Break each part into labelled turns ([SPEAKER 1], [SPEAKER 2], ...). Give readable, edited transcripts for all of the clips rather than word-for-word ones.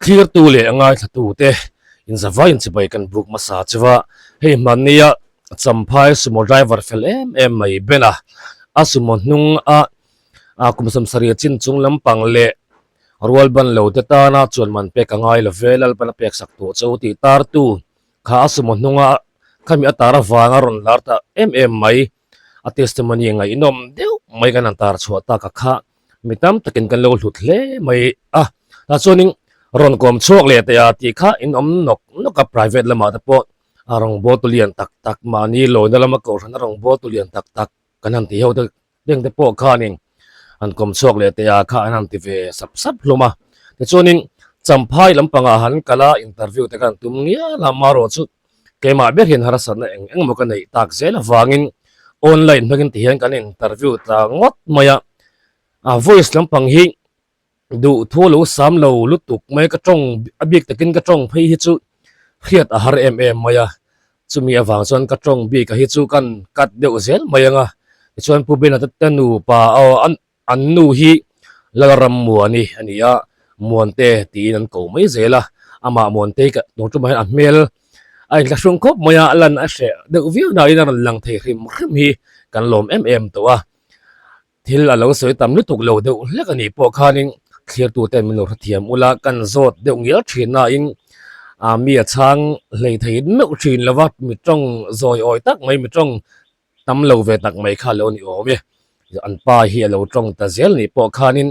[SPEAKER 1] clear tu le angai thatu te in zawai in chibai kan buk masa chawa hei mania champhai sumo driver fel em mai bena asumo hnung a kumsam saria chin chung lampang le rual ban lo te ta na chuan man pe ka ngai la velal pan pek sak to chau ti tar tu kha asumo hnunga khami atara wanga ron larta em mai a testimony ngai inom deu mai kan antar chhuata ka kha mitam takin kan lo hlut hle mai ta chuanin ron kom chuak le te ya ti kha in om nok noka private lama ta po arong botulian tak tak mani lo na lama ko ran arong botulian tak tak kanan ti ho te deng te po kha ning an kom chuak le te ya kha anan ti ve sap sap hloma te chuanin champhai lampanga han kala interview te kan tum ngia lama ro chu kema ber hin harasan na eng mo kan nei tak zel wangin online magin ti hian kan interview ta ngot maya a voice lampang hi du tholo sam lo lutuk mai ka tong abik takin ka tong phei hi chu khiat a har maya chumi awang chon ka tong bi ka hi chu kan kat deuh zel mayanga chuan pu bena tanu pa an nu hi lalaram muani ania muante ti nan ko mai zela ama muante ka no tu mai a mel ai la sung khop maya lan a she deuh view na ina ran lang thei rim hi kan lom to a thil a lo soi tam lutuk lo deuh hlek ani po khanin clear tu te min lo thiam ula kan zot deuh ngia thina in mi a chang hlei thei meu thin lawat mi tong zoi oi tak mai mi tong tam lo ve tak mai kha lo ni o me an pa hi lo tong ta zel ni po khanin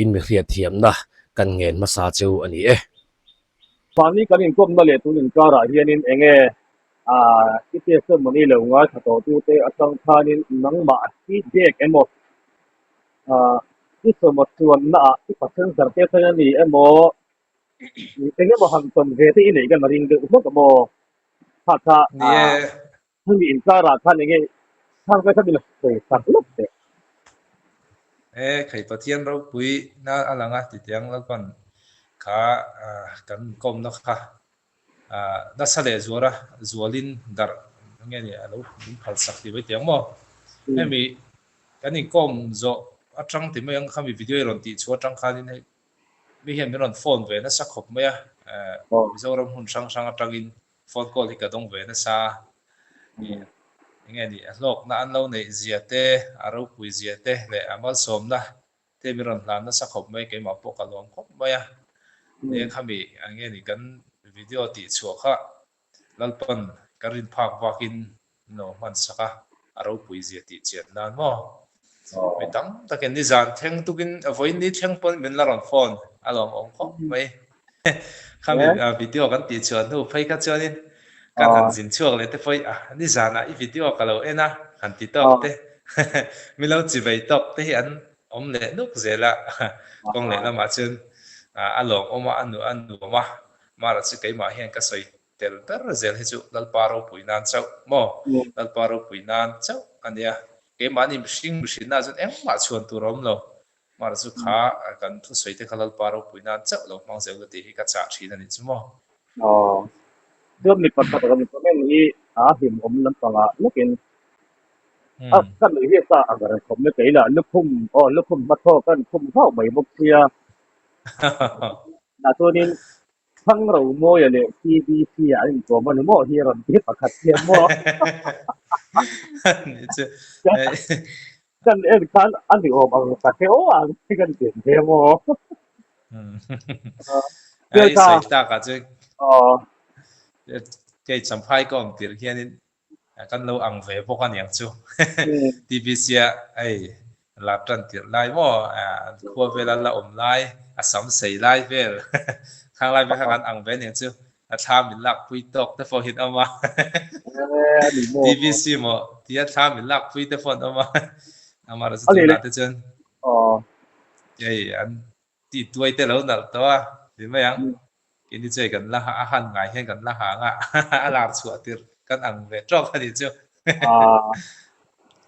[SPEAKER 1] in mi hriat thiam na kan ngen ma sa chu ani
[SPEAKER 2] pani kan in kom na le tu in kara hianin enge ite se mani lo nga thato tu te atang khanin nang ma ti dek emo ti so mo chuan na ti pasen sar te sa ni emo enge mo han ton ve te nei kan maring de mo ko mo ha kha
[SPEAKER 3] nie
[SPEAKER 2] humi in kara khan enge sang ka bin se sar lop te
[SPEAKER 3] khai pathian ro pui na alanga ti tiang la kon kha kan kom na kha da sale zora zualin dar nge ni alo phal sak ti bai tiang mo emi kani kom zo atang ti mai ang khami video ron ti chu atang khanin mi hian ron phone ve na sakhop maya mizoram hun sang atangin phone call hi ka dong ve na sa ni nge ni lok na an lo nei ziate aro pui ziate le amal som na te mi ron hlan na sakhop mai ke ma po ka lom khop maya ne khami ange ni kan video ti chu kha lalpan karin phak wakin no man saka aro pui ziati chen nan mo mai tam taken ni zan theng tukin avoid ni theng pon min la ron phone along ong khop mai khami video kan ti chuan nu phai ka chuanin kan han jin chuak le te phoi ni zana I video ka lo ena han ti tok te mi lo chi bai tok te hi an om le nuk zela kong le la ma chun along oma anu ma mara chu kai ma hian ka soi tel tar zel hi chu dal paro puinan chau mo dal paro puinan chau ania ke mani mishing na chun em ma chuan tu rom lo mara chu kha kan thu soi te khalal paro puinan chau lo mang zel ti hi ka cha thina ni chu mo
[SPEAKER 2] dum ni pat pat kan men ni him om lam panga lukin kan ni hi sa agar kom ne keila lukhum ma tho kan khum thau mai mok sia na to nin thang ro mo ya le TBC ai ko man mo hi ron ti pakhat hi mo
[SPEAKER 3] ni chu
[SPEAKER 2] kan kan an di om ang ka ke o ang kan ti he mo
[SPEAKER 3] ai sai ta ka chu
[SPEAKER 2] ờ
[SPEAKER 3] cái champhai ko ang tir hianin kan lo ang ve po kan yang chu TBC ai lap tan tir lai mo khuwa vela la om lai asam sei lai vel khang lai be kan ang ve ne chu tha min lak pui tok te fo hit ama TBC mo tia tha min lak pui te fon ama amara chu na te chen ai an ti tuai te lo nal to ti mai ang cái như chơi gần là han ngày hay gần là hàng làm sửa tiền căn ăn về cho cái gì chưa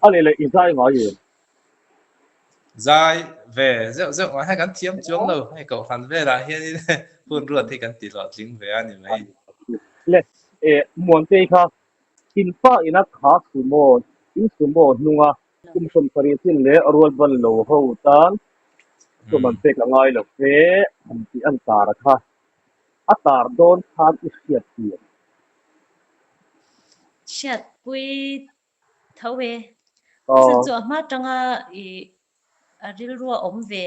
[SPEAKER 2] anh này là in sai ngõ gì
[SPEAKER 3] dài về rượu rượu hay gắn thiếm xuống đâu hay cậu hắn về là hiện buồn ruột thì gắn tỉ lọt chính về anh ấy
[SPEAKER 2] lệ muốn chơi khác in pha in ác khác sumo nunga kum som pari tin le arwal ban lo ho tan so man pe ka ngai lo fe an ti an tar kha atar don khan isiat ti
[SPEAKER 4] Shat pui thawe sa
[SPEAKER 2] o
[SPEAKER 4] chu ma tanga I aril ruwa om ve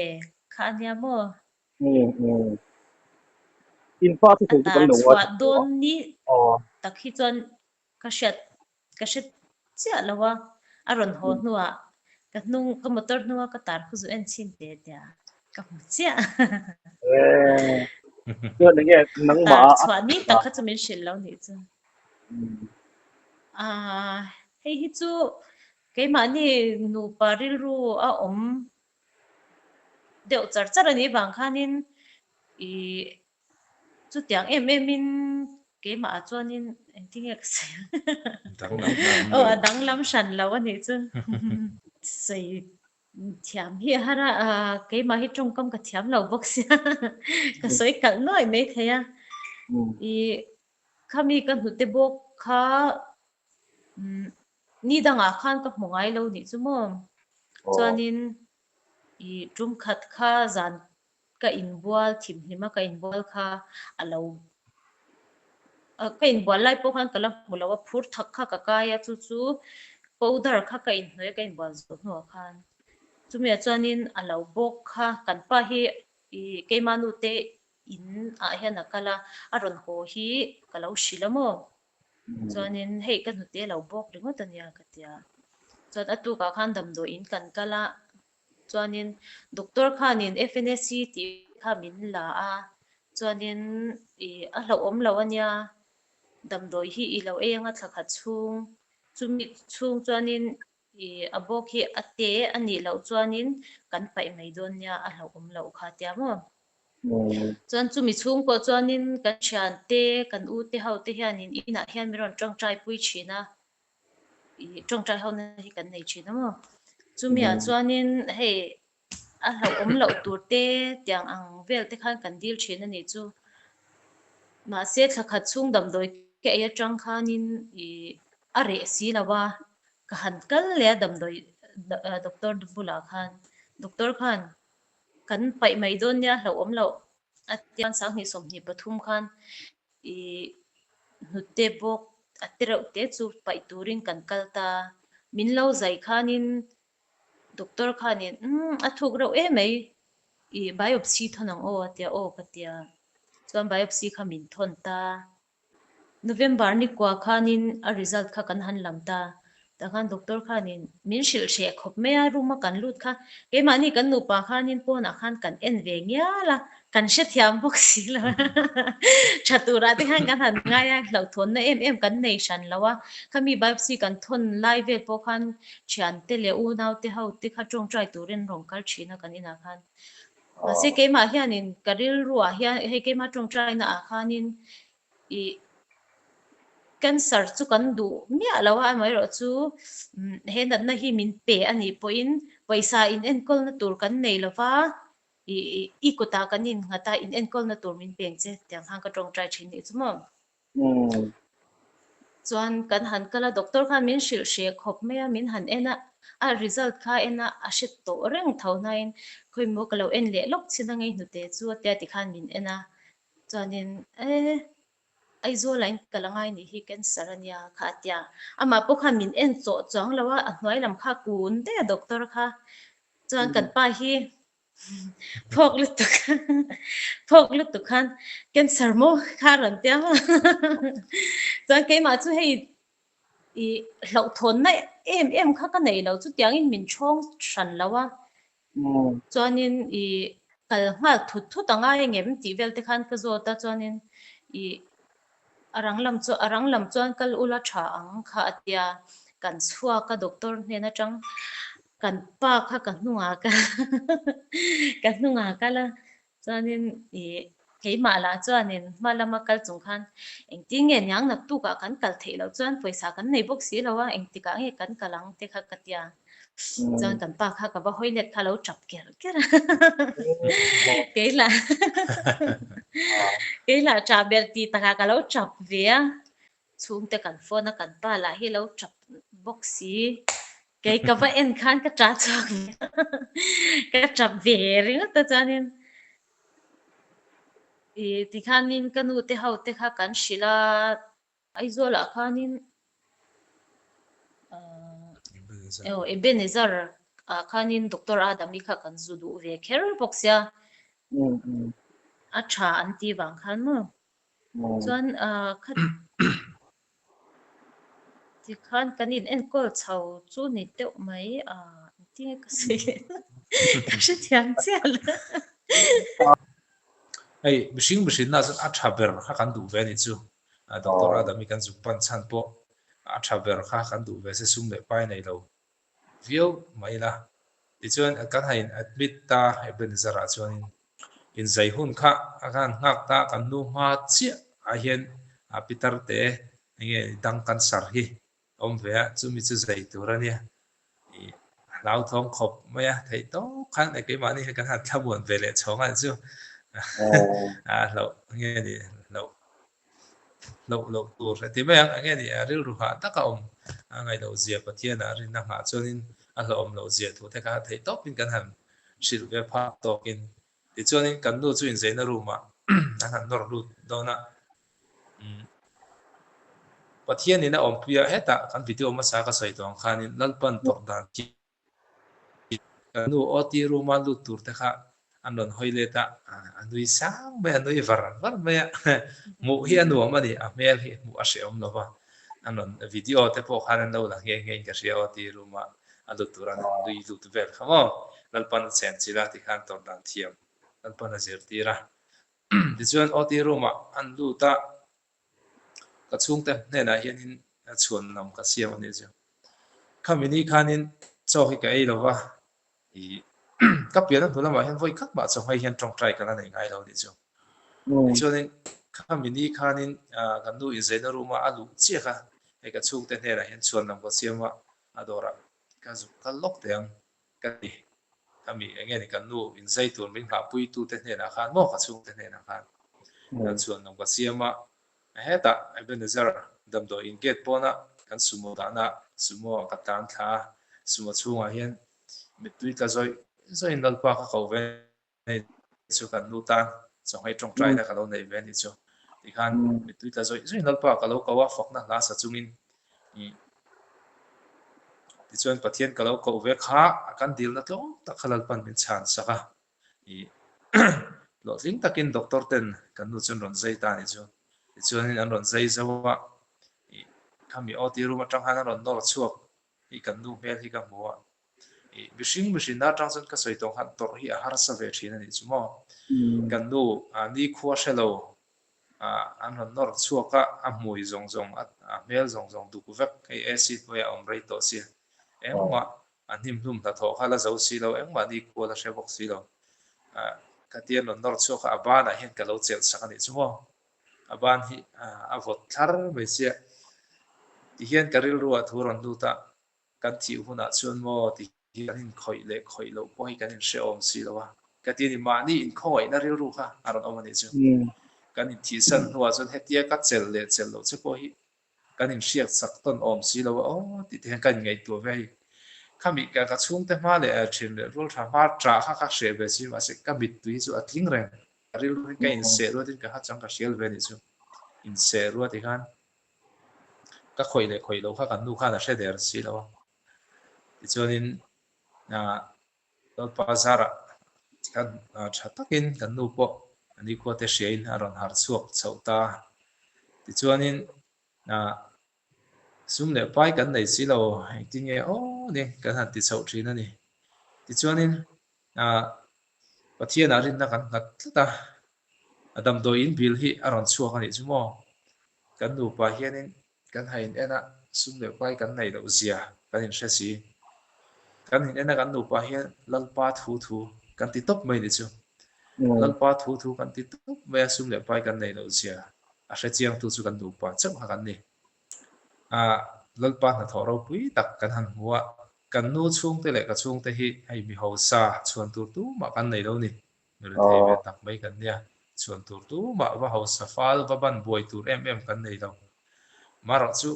[SPEAKER 4] khanya mo
[SPEAKER 2] mm in fa tu tu kan
[SPEAKER 4] atar
[SPEAKER 2] lo wa
[SPEAKER 4] chwa don ni
[SPEAKER 2] o
[SPEAKER 4] takhi chuan ka shat chia lawa aron ho nuwa ka hnung ka motor nuwa ka tar khu zu en chin te tia ka mu chia
[SPEAKER 2] cho nên nghe nắng mà
[SPEAKER 4] atar chwa ni
[SPEAKER 2] à
[SPEAKER 4] takha chu min shil lo ni chu a hei hi chu keima ni nu paril ru a om deuh char char ani bang khanin I chu tiang em in keima a chuanin engting ek se
[SPEAKER 3] Dang lam lam
[SPEAKER 4] oh
[SPEAKER 3] lo.
[SPEAKER 4] a dang lam shan lo ani chu sei thiam hi hara keima hi trong kam ka thiam lo bok sia ka soi kal noi me theya I khami kan hute bok kha ni danga khan ka hmongai lo ni chu mo chuanin I tum khat kha zan ka inbual thim hlima ka inbual kha alo ka inbual lai po khan kala mulawa phur thak kha ka kaya chu chu powder kha ka in hnoi ka inbual zo no khan chumi chuanin alo bok kha kan pa hi I keimanu te in a hian akala aron ho hi kalau shilamo chuanin hei kan hute lo bok ringot ania ka tia chuan atu ka khan dam do in kan kala chuanin doctor khanin FNSC ti kha min la a chuanin a hlo om lo ania damdawi hi I lo enga thakha chung chumi chung chuanin a bok hi a te ani lo chuanin kan pai mai don nia a hlo om lo kha tiamo chuan chumi chung po chuanin kan thian te kan u te ho te hianin ina hian miron tangtrai pui thina tangtrai ho na hi kan nei thina mo chumi a chuanin hei a hlo om lo tur te tiang ang vel te khan kan dil thin ani chu ma se thakha chung damdawi ke ya tang khanin a re si lawa ka han kal le damdawi doctor bula khan doctor khan kan pai mai don nia hlo om lo atian sang ni som ni pathum khan nutte bok atirau te chu pai turin kan kalta min lo zai khanin doctor khanin a thuk ro e mai biopsy thonang o atia o katia chuan biopsy kha min thon ta November ni kwa khanin a result kha kan han lamta takhan doctor khanin min shil she khop me a ruma kan lut kha ke mani kan nu pa khanin pona khan kan en ve nya la kan she thiam bok si la chatura te khan kan han nga ya hlo thon na em kan nei shan lawa khami biopsy kan thon live po khan chian te le u nau te hau te kha tong trai turin rong kal china kan ina khan ma se ke ma hianin karil ruwa hian he ke ma tong trai na a khanin cancer chu kan du mi alawa mai ro chu he nat na hi min pe ani poin paisa in enkol na tur kan nei lova I kota kanin ngata in enkol na tur min peng che tiang hang ka tong trai thin ni chumo chuan kan han kala doctor khan min shil she khop me min han ena a result kha ena a shet to reng thau nain khoi mo kalo en le lok china ngai nu te chu te ti khan min ena chuanin ai zo lain kalangai ni hi cancer ania kha tia ama po kha min en cho chang lawa a hnuai lam kha kun te doctor kha chuan kan pa hi phok lu tu khan cancer mo kha ran tia chuan ke ma chu hei hlo thon na em kha ka nei lo chu tiang in min chong than lawa chuanin kal nga thu tanga engem ti vel te khan ka zo ta chuanin arang lam chuan kal ula tha ang kha atia kan chua ka doctor ne na chang kan pa kha kan hnunga ka kan hnunga kala chuanin keima la chuanin malama kal chung khan engti nge nyang nak tu ka kan kal thei lo chuan paisa kan nei bok si lawa engti ka nge kan kalang te kha katia chuan kan pa kha ka ba hoilet kha lo chap ker keila keila cha ber ti taka ka lo chap vea chung te kan phone kan pa la hi lo chap box si ke ka va en khan ka cha chak ka chap ve ring ta chanin ti khanin kanu te hau te kha kan shila aizola khanin Ebenezer khanin Dr. Adam i kha kan zudu ve kher boxya a tha an ti wang khan mo chuan khat ti khan kanin en kol chho chu ni te mai ti ka se ka se thiang chial
[SPEAKER 3] ai machine na zan a thaber kha kan du ve ni chu doctor Adam i kan zu pan chan po a thaber kha kan du ve se sum le pai nei lo view mai la ti chuan kan hain admit ta Ebenezer a chuan in zai hun kha akan ngak ta kan nu ma chia a hian a Peter te nge dang kan sar hi om ve chu mi chu zai tur ania i lau thong khop maya thei to khang ne ke mani kan hat thamuan ve le chong an chu lo nge ni lo tur ti me nge ni ril ru ha ta ka om ngai lo zia pathian a rin na ma chuanin a lo om lo zia thu te ka thei to pin kan han shil ve pha to kin ti chuanin kan nu chu in zaina ruma an han nor lu do na pathian ni na om pia heta kan video ma sa ka sai tong khanin lalpan tok dan ki nu oti ruma lu tur te kha anon hoile ta anui sang be anui var me mu hi anu ma ni a mel hi mu a she om lova anon video te po khan no la nge ka ria oti ruma alu turan lui lu tu vel khamo lalpan chen chila ti khan tor dan thiam lalpan a zer tira ti chuan oti ruma an lu ta ka chung te ne na hian in chuan nam ka siam ani chu khamini khanin cho hi ka ei lova i ka pian thula ma hian voi khak ma cho hai hian trong trai kana nei ngai lo ni chu cho nên khamini khanin kan nu in zaina ruma alu che kha e ka chung te ne ra hian chuan nam ka siama adora ka zu ka lok teang ka ni kami enge ni kan nu in zai tur min ha pui tu te ne na khan mo ka chung te ne na khan chuan nam ka siama heta Ebenezer dam do in gate pona kan sumo dana sumo ka tan tha sumo chunga hian mitui ka zoi nal pa ka ko ve nei chu kan nu tan chong hai trong trai na ka lo nei ve ni chu ti khan mitui ka zoi nal pa ka lo ka wa fok na la sa chungin ti chuan pathian ka lo ko ve kha kan dil na tlong ta khalal pan min chan saka i lo tling takin doctor ten kan nu chun ron zai ta ni chu ti chuan an ron zai zawa i khami oti ruma tang han ron nor chuak i kan nu mel hi ka muwa i machine na tang chun ka soi tong han tor hi a har sa ve thina ni chu mo kan nu ni khuwa shelo an ron nor chuaka a mui zong a mel zong du ku vek ai acid we om rei to si engma anim hlum ta tho khala zo si lo engma ni khuwa la shebok si lo ka tian ron nor chuaka abana hen ka lo chel sakani chu mo aban hi a vot thar me sia ti hian karil ruwa thuron lu ta kan thi huna chuan mo ti hian khoi lo po hi kan in she om si lo wa ka ti ni ma ni in khoi na ril ru kha aron om ani chu kan in thi san huwa chuan hetia ka chel lo che po hi kan in shiak sak ton om si lo o ti te kan ngai tu ve hi khami ka chung te ma le a thin le rul tha ma tra kha she be si ma se ka bit tu hi chu a tling reng ril ru ka in se ro tin ka ha chang ka shel ve ni chu in se ru ti khan ka khoi lo kha kan nu kha na she der si lo ti chuanin pa zara kan tha takin kan nu po ani ko te shein aron har chuak chauta ti chuanin sum le pai kan nei si lo ti nge o ne kan han ti chau thin ani ti chuanin pathian a rin na kan ngat ta adam do in bil hi aron chuak ani chu mo kan nu pa hianin kan hain ena sum le pai kan nei lo zia kan in she si kan hin ena kan nu pa hian lalpa thu kan ti top mai ni chu lalpa thu kan ti top me sum le pai kan nei lo zia a she chiang tu chu kan nu pa chak ha kan ni lalpa na thoro pui tak kan han huwa kan nu chung te le ka chung te hi ai mi ho sa chuan tur tu ma kan nei lo ni mi re thei ve tak mai kan nia chuan tur tu ma wa ho sa fal va ban boi tur em kan nei lo mara chu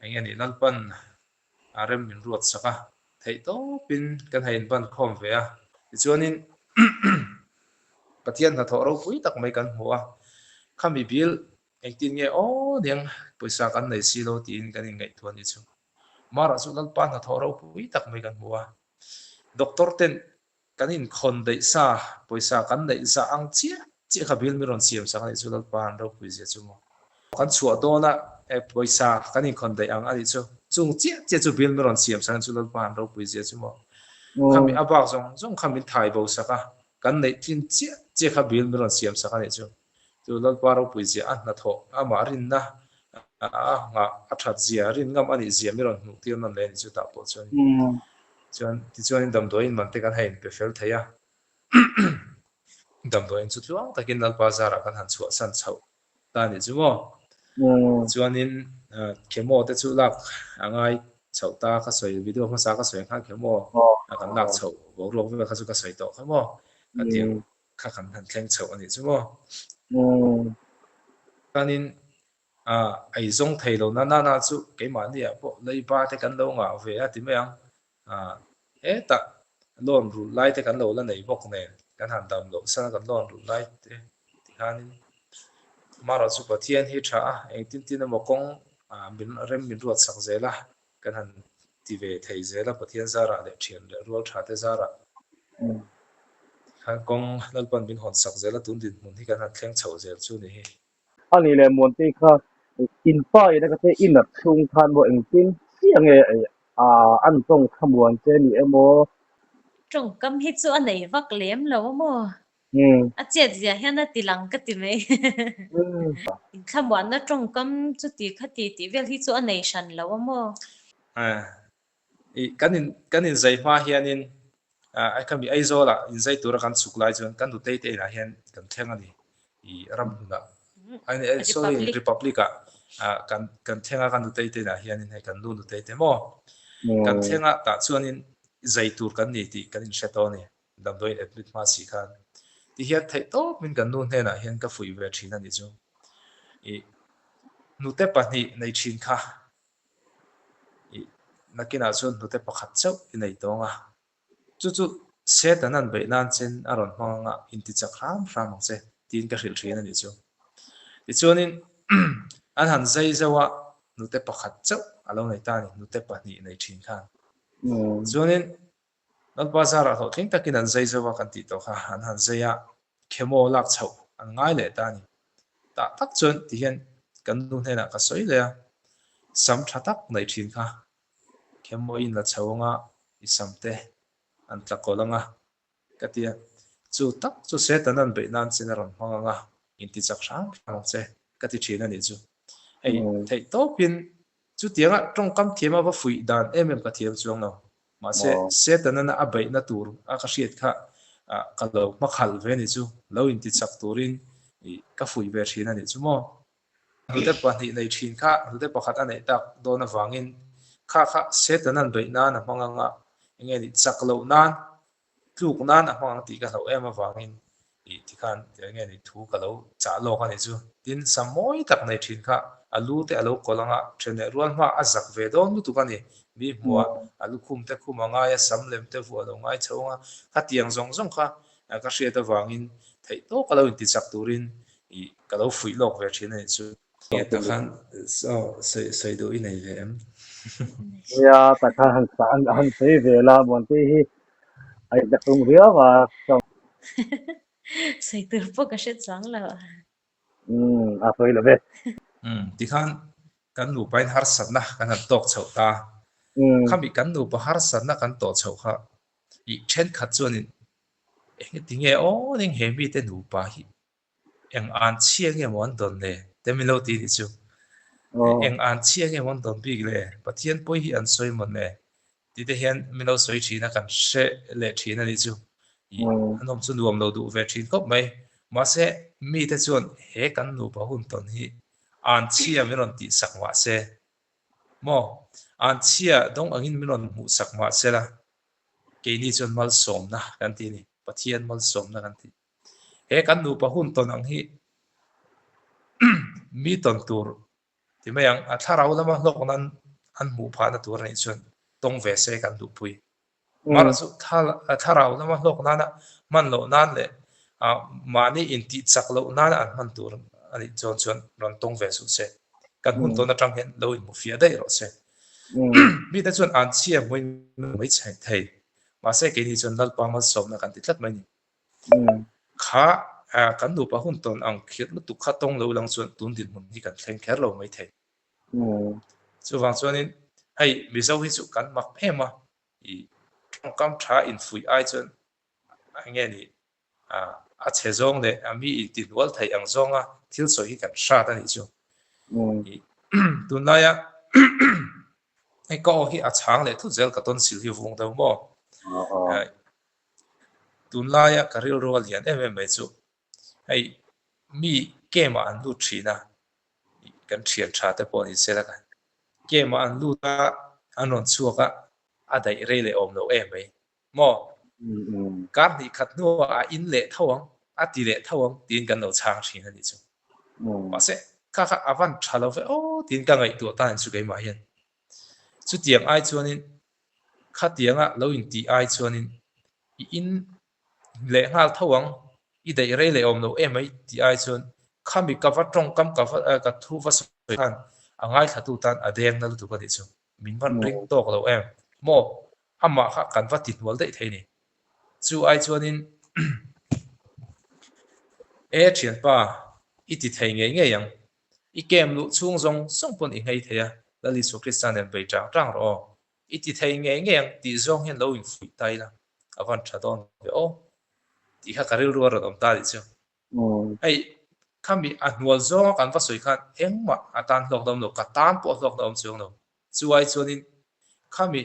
[SPEAKER 3] anh ni lalpan rem min ruat saka thei to pin kan hain ban khom ve a chuanin pathian na tho ro pui tak mai kan hua khami bil eng tin nge o ding poisa kan nei si lo tin kan ngai thuan ni chu mara chu lal pa na tho ro pui tak mai kan hua doctor ten kan in khon dei sa poisa kan dei sa ang chia kha bil mi ron siam sa kan chu lal pa ro pui je chu mo kan chua do na e poisa kan in khon dei ang ani chu chung chia chu bil mi ron siam sa kan chu lal pa ro pui je chu mo khami abak zong khami thai bo saka kan nei tin chia kha bil mi ron siam sa kan chu tu lal pa ro pui je an na tho ama rin na nga athat zia rin ngam ani zia mi ron nu tir nan le ni chu ta po chu chuan ti chuan dam do in man te kan hein pe fel theya dam do in chu chuang takin lal pa zara kan han chu san chho ta ni chu mo chuan in khemo te chu lak angai chho ta ka soi video ma sa ka soi kha khemo kan lak chho bo ro ve kha chu ka soi to kha mo ka tiang kha kan han thleng chho ani chu mo tanin ai zong thei lo na chu ke ma ni a po lei ba te kan lo nga ve a ti me ang ta lon ru lai te kan lo la nei bok ne kan han dam lo sa kan lon ru lai te ti hanin mara chu pathian hi tha eng tin mo kong min rem min ruat sak zela kan han ti ve thei zela pathian zara le thian le rual tha te zara han kong lalpan bin hon sak zela tun din mun hi kan han thleng chho zel chu ni hi
[SPEAKER 2] ani le mon te kha in pai na ka te in na chung than bo eng tin siang e an tong khamuan te ni emo
[SPEAKER 4] trong cam hít chỗ anh này vác lém lâu mà à chết gì hiện nay ti lăng cái ti mấy tham quan nó trong cam chút ti khát ti về hít chỗ anh này sẵn lâu mà
[SPEAKER 3] kan in zai ma hian in ai kami ai zo la in zai tur kan suk lai chuan kan du te te na hian kan theng ani I ram huna ai sorry republica kan thenga kan du te te na hian in kan lu du te te mo kan thenga ta chuan in zai tur kan ni ti kan in sheto ni dam doi admit ma si khan ti hian thei to min kan nu hne na hian ka fui ve thina ni chu I nu te pa ni nei thin kha nakina chuan nu te pakhat chau nei tonga chu se tanan be nan chen aron hmanga inti chakram ram che tin ka hril thina ni chu ti chuanin an han zai zawa nu te pakhat chau alo nei ta ni nu te pa ni nei thin khan chuanin lal bazara ho thing takin an zai zawa kan ti to kha an han zaya khemo lak chho an ngai le ta ni ta tak chuan ti hian kan nu hena ka soi le sam thatak nei thin kha khemo in la chhawanga I samte an tlakolanga katia chu tak chu se tanan be nan chinaron hmanga inti chakrang rang che kati thina ni chu ei thei to pin chu tianga tong kam thiama wa fui dan em ka thiam chuang no ma se tanan a be na tur a ka hriat kha ka lo ma khal ve ni chu lo inti chak turin I ka fui ve thina ni chu mo rute pa ni nei thin kha rute pakhat anei tak dona wangin kha se tanan be na na hmanga nge ni chak lo nan tluk nan a hmang ti ka lo em awangin I ti khan nge ni thu ka lo cha lo ka ni chu tin samoi tak nei thin kha alu te alo kolanga thene rual ma azak ve don lu tu ka ni mi hmuwa alu khum te khum anga ya samlem te fu lo ngai chonga ka tiang zong kha ka hriat awangin thei to ka lo in ti chak turin I ka lo fui lok ve thina ni chu ta khan so sei do I nei ve em
[SPEAKER 2] ya ta kha han sei ve la mon te hi ai da tung ria wa
[SPEAKER 4] xây từ phố cái shit sáng là
[SPEAKER 2] a toi la ve
[SPEAKER 3] ti khan kan nu pain har satna kan tok chho ta khami kan nu pa har satna kan to chho kha I chen khat chuan in eng tinge o ning he mi te nu pa hi eng an chiang e mon don le te mi lo ti ni chu eng an chiang e mon don big le pathian poi hi an soi mon le ti te hian mi lo soi thina kan she le thina ni chu anom chu nuam lo du ve thin kop mai ma se mi te chuan he kan nu pa hun ton hi an chia mi ron ti sakwa se mo an chia dong angin mi ron mu sakwa se la ke ni chuan mal som na kan ti ni pathian mal som na kan ti he kan nu pa hun ton ang hi mi ton tur ti mai ang atharau lama lok nan an mu pha na tur nei chuan tong ve se kan du pui mara chu tharau lama lok nana man lo nan le mani in ti chak lo na an man tur ani chon ron tong ve su se kan hun to na tang hen lo in mu fia dai ro se mi ta chon an chia moi chai thei ma se ke ni chon dal pa ma som na kan ti tlat mai ni kha kan nu pa hun ton ang khiat lu tu kha tong lo lang chon tun din mun ni kan thleng kher lo mai thei chu wang chuan in hei mi zo hi chu kan mak phema I kam tha in fui ai chon ange ni a che zong le mi I tin wal thei ang zonga thil so hi kan sha ta ni chu tun la ya ai ko hi a chang le thu zel ka ton sil hi vung da mo tun la ya karil ro lian em mai chu ai mi game an lu thina kan thian tha te pon I se la kan game an lu ta anon chuaka a dai re le om lo em mai mo kar ni khat no a in le thawang a ti le thawang tin kan lo chang thin ani chu ma se kha avan thalo ve o tin ka ngai tu ta an chu kai ma hian chu tiang ai chuanin kha tianga lo in ti ai chuanin in le ngal thawang I dai re le om lo em ai ti ai chuan khami ka va tong kam ka thu va soi khan angai thatu tan adeng na lu tu ka ni chu min van ring tok lo em mo ama kha kan va ti wal dei thei ni chu ai chuanin thian pa I ti thei nge yang I kem lu chung zong song pon I ngei thea la li su Christian en bei tang ro I ti thei nge yang ti zong hen lo in fui tai la avan thadon be o ti kha karil ruar rom ta li chu ai khami annual zo kan va soi khan engma atan lok dom lo ka tan po lok dom chung lo chu ai chuanin khami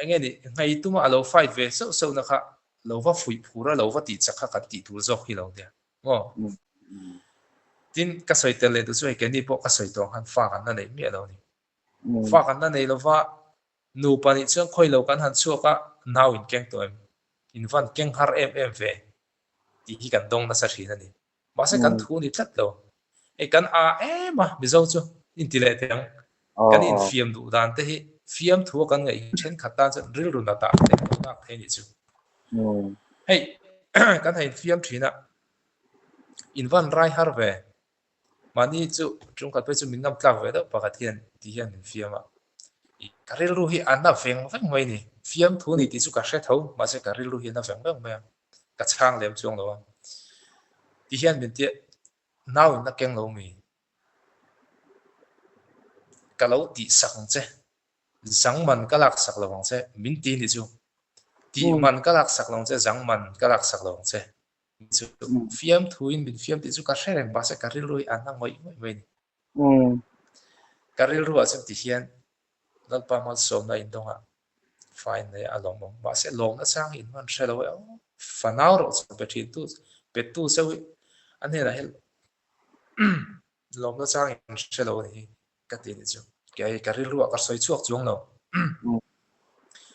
[SPEAKER 3] ange ni ngai tuma alo fight ve so na kha lo va fui phura lo va ti chakha ka ti tur zo hi lo dia ngo tin ka soi tel le tu soi ke ni po ka soi tong han fa kan na nei mi lo ni fa kan na nei lo va nu pa ni chung khoi lo kan han chu ka now in keng to em in van keng har em ve ti hi kan dong na sa thi na ni ma se kan thu ni tlat lo e kan ma mi zo chu in ti le teng kan in fiam du dan te hi fiam thu kan ngai chen khatan chen ril ru na ta te na the ni chu hei kan hai fiam thina in van rai har ve mani chu chung khat pe chu min nam tlak ve do pakhat hian ti hian in fiama I karil ru hi anna veng veng mai ni fiam thu ni ti chu ka hre tho ma se karil ru hi na veng veng mai ka chang lem chung lo ti hian min ti naw in na keng lo mi ka lo ti sang che zang man ka lak sak lo che min ti ni chu ti man ka lak sak lo che zang man ka lak sak lo che chu fiam thu in min fiam ti chu ka hre reng ba se karil ru hi anna ngoi mai ni karil ru a chen ti hian dal pa mal som na in donga fine ne along mong ba se long na chang in man shelo fanau ro pe thi tu pe tu se ane la hel long na chang in shelo ni ka ti ni chu ke karil ru ka soi chuak chung no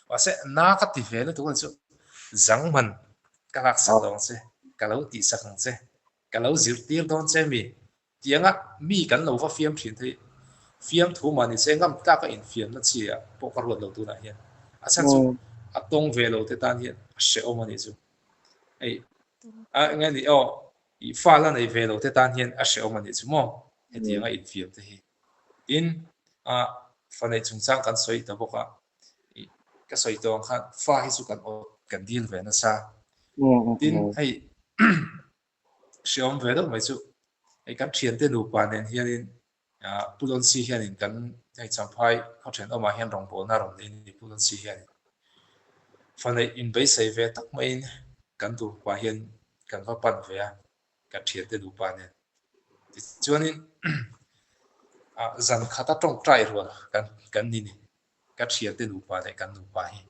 [SPEAKER 3] ba se na ka ti ve na tu chu zang man ka lak sak long se ka lo ti sak ng se ka lo zir tir don che mi tianga mi kan lo va fiam thin thei fiam thu mani se ngam ta ka in fiam na chi a po ka ro lo tu na hian a chan chu a tong ve lo te tan hian she o mani chu ai nge ni I fa la nei ve lo te tan hian a she o mani chu mo he ti nga in fiam te hi in fa nei chung chang kan soi ta boka ka soi tong khan fa hi chu kan o kan dil ve na sa tin hei she om ve do mai chu ai kan thian te nu pa nen hian pulon si hian in kan ai champhai kha then oma hian rong bol na rom ni pulon si hian fanai in bei sei ve tak mai kan tu pa hian kan va pan ve kan thian te du pa ne ti chuanin zan khata tong trai ro kan ni ni ka thian te du pa ne kan du pa hi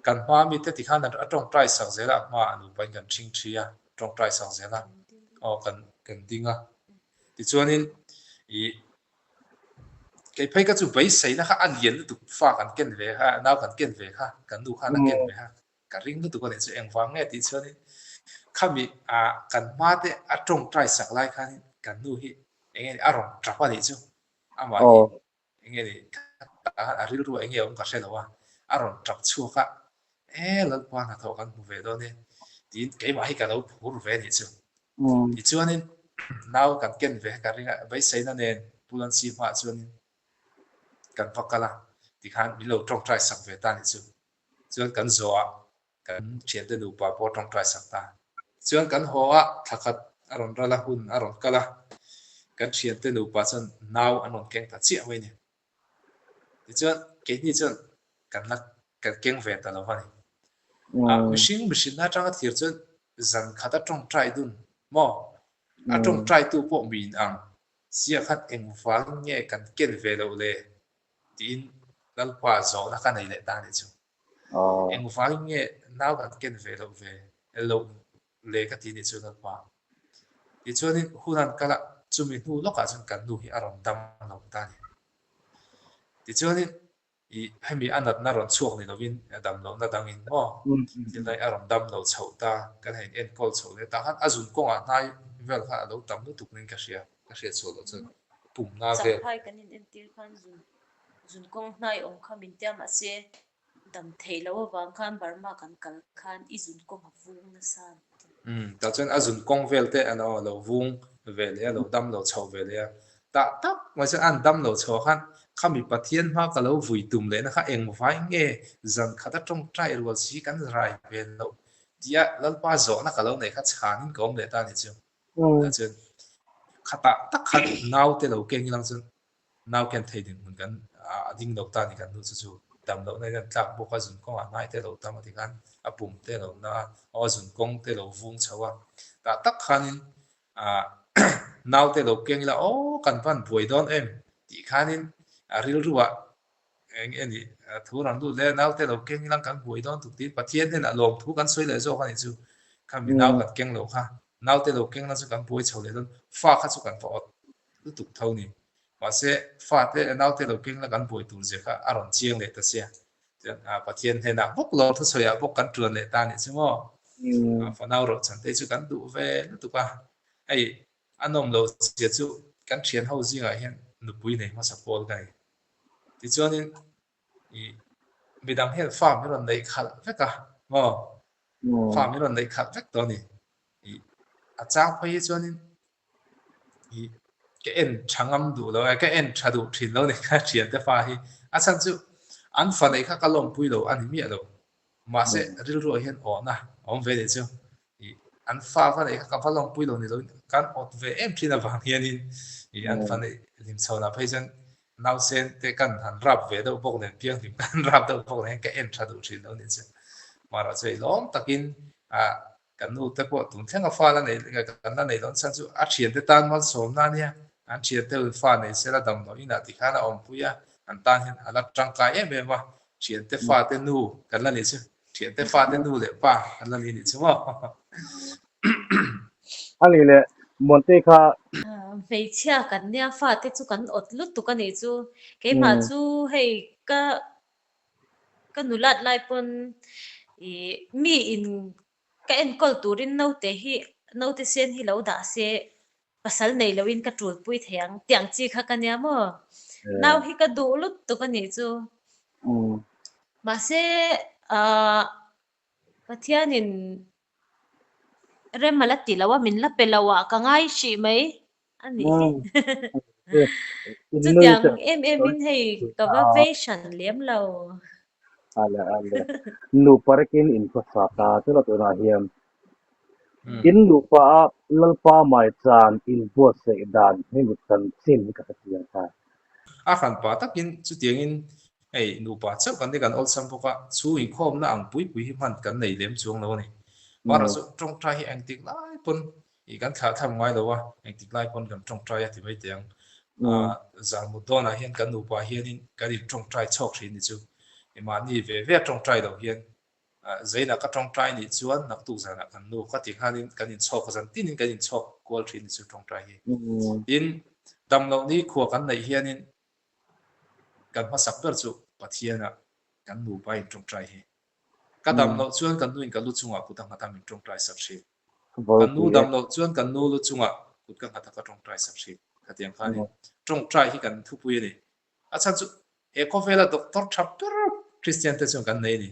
[SPEAKER 3] kan ma mi te ti khan a tong trai sak zela ma anu pa kan thing thia tong trai sak zela kan dinga ti chuanin cái phải cái chú bấy xây nó khác ăn liền nó tụt pha cần kiên về ha nào cần kiên về ha cần đủ ha nó kiên về ha cả riêng nó tụt có thể sẽ em vắng nghe tí cho nên kami cần mát đấy trong trái sạc lại khan cần đủ hi anh nghe rong trap vào đấy chứ mà anh nghe đi riêng rồi anh nghe ông cả xe đâu rong trap chua cả lần qua là thầu cần về đó nên tin cái mà hi ka lo phur ve ni chu
[SPEAKER 2] um
[SPEAKER 3] ti chuan in nau kan ken ve ka ringa vai sei na nen pulan si ma chuan kan vakala ti khan mi lo tong trai sak ve ta ni chu chuan kan zo a kan thian te nu pa po tong trai sak ta chuan kan ho a thakhat aron rala hun aron kala kan thian te nu pa chuan nau anon keng ta chi mai ni ti chuan ke ni chuan kan nak kan keng ve ta lo vai a machine na tang thir chuan zan khata tong trai dun mo a tong trai tu po min ang sia khat eng wal nge kan ken ve lo le tin dal pa zo na ka nei le ta ni chu eng wal nge nau kan ken ve lo ve lo le ka ti ni chu dal pa ti chuan in hunan kala chumi nu loka chuan kan nu hi aron dam lo ta ni ti chuan in i hemi anat na ron chuak ni lovin dam lo na dangin mo til dai aron dam lo chho ta kan hein en kol chho le ta han azun ko nga nai vel kha lo tam lu tuk nin ka ria chu lo chuan pum na ve
[SPEAKER 4] Sampai kan in entir khan zun kong hnai ong kha min tiam ase dam thei lo wang khan barma kan kal khan i zun kong ha vung na san
[SPEAKER 3] ta chuan azun kong vel te ano lo vung ve le lo dam lo chho ve le ta tak ma chuan an dam lo chho khan khami pathian ma ka lo vui tum le na kha eng vai nge zan khata tong trai rual si kan rai ve lo tia lalpa zo na ka lo nei kha chanin kom le ta ni chu ta chuan khata tak khat nau te lo keng lang chuan nau ken thei ding mun kan a ding dok ta ni kan nu chu chu dam lo nei kan tlak bo ka zun ko a nai te lo tam ti kan a pum te lo na o zun kong te lo vung chawa ta tak khanin a nau te lo keng la o kan van buai don em ti khanin a ril ruwa eng eni thu ran du le nau te lo keng lang kan buai don tu ti pathian hen a lom thu kan soi le zo kan chu kan mi nau kan keng lo kha nau te lo keng na chu kan buai chho le don fa kha chu kan fa ot tu tuk thau ni ma se fa te nau te lo keng la kan buai tu je kha aron chiang le ta sia a pathian hen a bok lo thu soya bok kan tuan le ta ni chu mo fa nau ro chan te chu kan du ve tu ka ai anom lo che chu kan thian ho zinga hian nu pui nei ma sa pol kai ti chuanin i midam hel fa mi ron nei khal veka mo fa mi ron nei khal vek to ni i a chang phai chuanin i cái en changam du lo cái en thadu thin lo ni kha thian te fa hi a chan chu an fa nei kha kalom pui lo an mi lo ma se ril ro hian o na om ve de chu i an fa nei kha ka lom pui lo ni lo kan ot ve em thina wang hian in i an fa nei lim chona phai chan nau sen te kan han rap ve do bok nen piang lim kan rap do bok nen cái en thadu thin lo ni chu ma ra chei lom takin a kan nu te po tum thenga fa la nei kan na nei don chan chu a thian te tan mal som na nia an thian te fa nei se la dam no ina ti khana om puya an tan hin ala tangka em em wa thian te fa te nu kan la ni chu thian te fa te nu le pa kan la ni chu mo
[SPEAKER 2] ani le monte kha
[SPEAKER 4] vei chia kan nia fa te chu kan ot lut tu kan ni chu ke ma chu hei ka nulat lai pon i mi in ka en kol turin no te hi no te sen hi lo da se pasal nei lo in ka tul pui thiang tiang chi kha ka nia mo naw hi ka du lut tu kan ni chu ma se a pathianin remala tilawa min la pelawa ka ngai shi mai ani chu tiang em in hei ka va vision lem lo
[SPEAKER 2] ale nu parakin in ko sa ta te la to na hiam in lu pa lalpa mai chan in bo se dan he mut kan sin ka tiang ta
[SPEAKER 3] a khan pa takin chu tiang in ei nu pa chau kan de kan ol sam poka chu in khom na ang pui pui hi man kan nei lem chuang lo ni para chu trong trai hi ang tik lai pun i kan kha tham ngai lo wa ang tik lai pun kan trong trai ti mai tiang a zang mu do na hian kan nu pa hian in kan in trong trai chok ri ni chu i ma ni ve trong trai lo hian zaina ka trong trai ni chuan nak tu zana kan nu ka ti khanin kan in chok zan tin in kan in chok kol ri ni chu trong trai hi in dam lo ni khuwa kan nei hian in kan ma sak per chu pathiana kan nu pa in trong trai hi ka dam lo chuan kan nu in kan lu chunga kutang hata min trong trai sak shi kan nu dam lo chuan kan nu lu chunga kut ka hata ka trong trai sak shi ka tiang khani trong trai hi kan thu pui ni a chan chu e ko vela doctor chapter christian te chung kan nei ni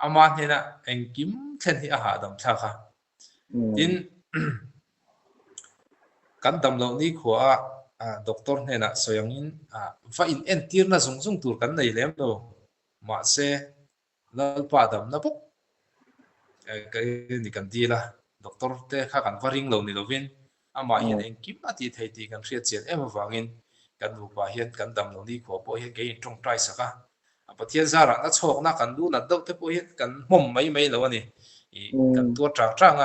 [SPEAKER 3] ama hena engkim thlen hi a ha dam tha kha tin kan dam lo ni khua doctor ne na soyang in va in en tir na zung zung tur kan nei lem do ma se lal pa dam na pok cái ni kan di la doctor te kha kan varing lo ni lovin ama hian eng kim ati thei ti kan hriat chian em awangin kan nu pa hian kan dam lo ni kho po hian ke in tong trai saka pathian zara na chok na kan du na deuh te po hian kan mom mai lo ani i kan tua trang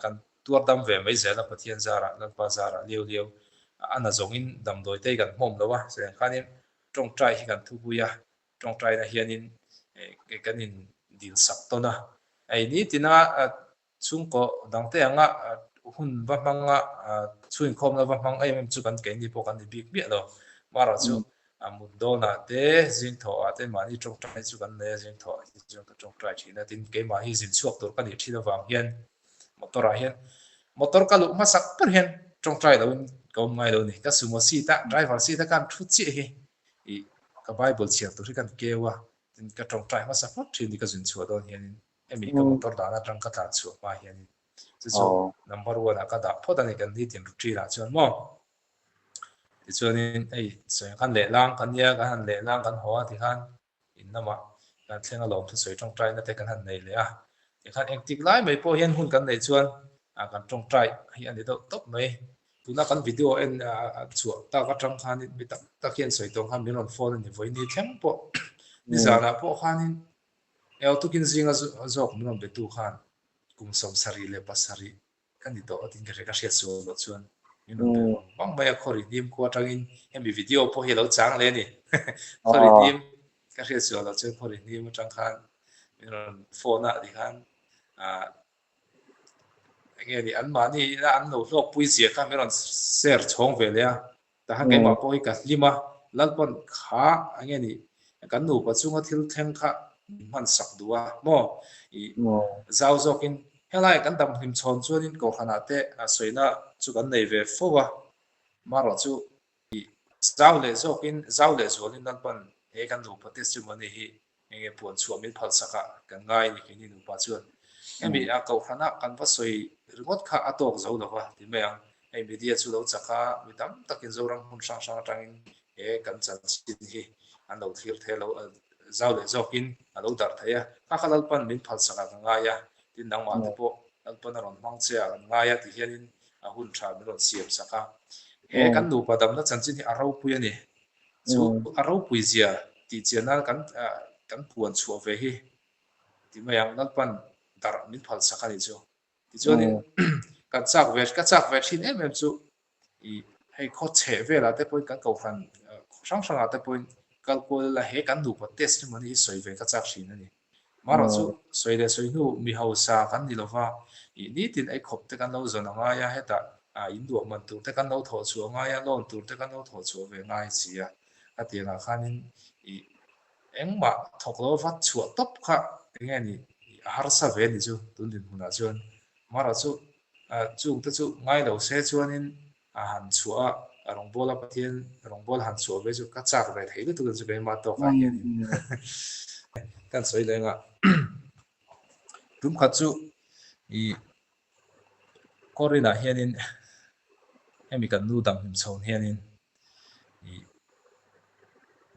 [SPEAKER 3] kan tua dam ve mai zela pathian zara lan pa zara liu ana zongin dam doi te kan mom lo wa se khanin tong trai hi kan thu buya tong trai na hianin ke kanin dil sak to na ai ni tina chung ko dang te anga hun va manga chuin khom na va mang ai mem chu kan ke ni po kan ni big bia lo mara chu mun do na te jing tho a te mani tong trai chu kan le jing tho chu ka tong trai thina tin ke ma hi jin chuak tur kan ni thina wang hian motor a hian motor ka lu ma sak per hian tong trai lo ko ngai lo ni ka sumo si ta driver si ta kan thu chi hi i ka bible chiak tur kan ke wa tin ka tong trai ma sak per thin ni ka jin chua don hian emi ka motor da na tang ka ta chu ma hian chu number 1 ka da phoda ni kan ni tin ri la chuan mo ti chuan in ei soi kan le lang kan ya kan le lang kan ho ti khan in nama kan thlenga lom thu soi tong trai na te kan han nei le a ti khan ek tik lai mai po hian hun kan nei chuan kan tong trai hi ani do top mai tuna kan video en chu ta ka tang khan ni mi tak hian soi tong khan min on phone ni voi ni thlem po ni zana po khanin el tukin zinga zok min on betu khan kum som sari le pasari kan ni to atin ka hriat chu lo chuan min on bang mai a khori nim ko tangin hemi video po hi lo chang le ni khori nim ka hriat chu lo chuan khori nim tang khan min on phone a di khan nghe thì anh mà đi là anh nấu lộc bùi xìa khá mấy lần share chong về lẽ ta hàng cái mà bôi cả lima lăn bận khá anh nghe thì cái nấu bắt chung thiếu thêm khá man sắc đua mò giao cho kinh hay là cái đầm hình tròn cho nên có khả năng thế soi na chú cái này về phố à mà rồi chú giao lệ cho nên lăn bận cái nấu bắt tết chú mình thì nghe buồn chuột mình phật sắc cái ngay thì cái nấu bắt chuột em bị cầu khả năng cần phát soi ngot kha atok zo lo wa ti me ang ei media chu lo chaka mi tam takin zo rang hun sang sang tang e kan chan chin hi an lo thir the lo zau le zokin a lo dar thaya ka khalal pan min phal saka nga ya tin nang ma te po al pan ron mang che a nga ya ti hianin a hun tha mi ron siam saka e kan nu padam na chan chin hi arau pu ya ni chu arau pu zia ti chena kan puan chu ve hi ti me ang nal pan dar min phal saka ni chu cho nên các chắc về xin em chú ý hay có thể về là tới các cầu phần sáng sáng là tới các cô là hết cán đủ và test mà đi soi về các chắc xin này mà rồi chú soi để soi nu mi hậu sa cán đi lo va ý ní tin ấy khop tới cán lâu rồi ngay ya hết ta in đuổi mình tụ tới cán lâu thổ chúa ngay ya lon tụ tới cán lâu thổ chúa về ngay gì à cái tiền là khan ý em mà thọc lâu phát chúa top khác nghe ni har sa về ni chú tuân tin huna chuan mà rồi chú chú ngay đầu xe chuanin hàn chúa rong bol a pathian rong bol hàn chúa với chú cắt chạc về thấy được chú cái mà to khai hiền kan soi le nga rum khat chu i corina hianin hemi kan nu dang him chon hianin i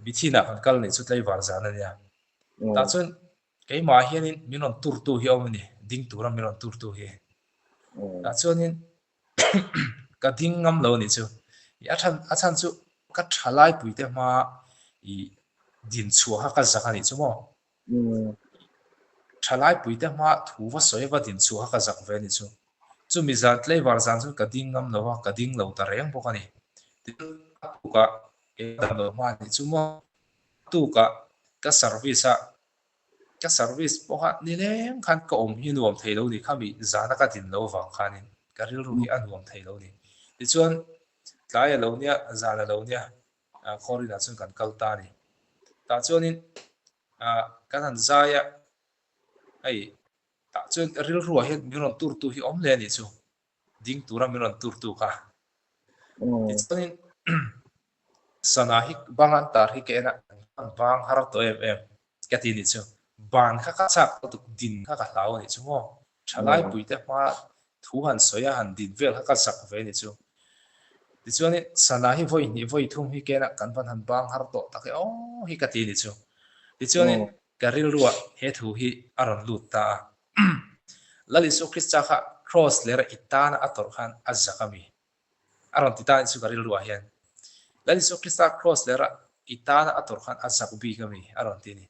[SPEAKER 3] bithina kan kal nei chu tlai war zan ania ta chun cái mà hianin min on tur tu hi omni ding turam min on tur tu hi ta chuanin ka ding ngam lo ni chu a chan chu ka thalai puite ma i din chu ha ka zaka ni chu mo thalai puite ma thu wa soi wa din chu ha ka zak ve ni chu chu mi zat lei war zan chu ka ding ngam lo wa ka ding lo ta reng bo ka ni tu ka e da lo ma ni chu mo tu ka service bo ha ni leng khan ka om hi nuam thei lo ni khami zana ka din lo wang khanin ka ril ru hi anuam thei lo ni ti chuan tlai lo nia zana lo nia khorina chun kan kal ta ni ta chuanin kan han zaya ai ta chuan ril ru hi miron tur tu hi om le ni chu ding tura miron tur tu ka ti chuanin sana hi bangan tar hi ke na bang har to em ka ti ni chu ban kha ka chak tu din kha ka lau ni chu mo thalai puite ma thu han soya han din vel ka sak ve ni chu ti chuan ni sana hi voi thum hi ke na kan van han bang har to ta ke o hi ka ti ni chu ti chuan ni karil ruwa he thu hi aron lut ta lali so krista kha cross lera itana ator khan azakami aron ti ta chu karil ruwa hian lali so krista cross lera itana ator khan azakubi kami aron ti ni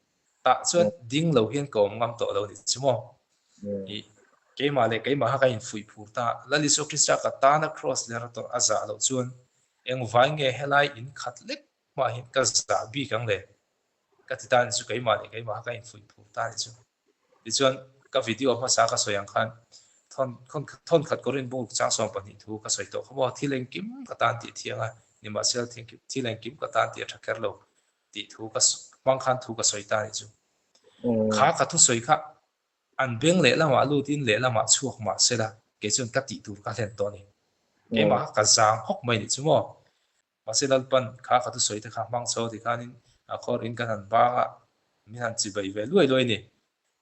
[SPEAKER 3] ta chuan ding lo hian ko ngam to lo ni chumo i keima le keima ha ka in fui phur ta lali so krista ka ta na cross le rator aza lo chuan eng vai nge helai in khatlek ma hin ka za bi kang le ka ti tan chu keima le keima ha ka in fui phur ta ni chu ti chuan ka video ma sa ka soyang khan thon khat korin bu chang som pani thu ka soi to khawa thileng kim ka tan ti thianga ni ma sel thileng kim ka tan ti thaker lo ti thu ka mang khan thu ka soi ta ni chu kha ka thu soi kha an beng le lama lu tin le lama chuak ma sela ke chun ka ti tur ka len to ni ke ma ka zang hok mai ni chumo ma selal pan kha ka tu soi te kha mang so ti khanin a khor in kan han ba ga mi han chi bai ve loi ni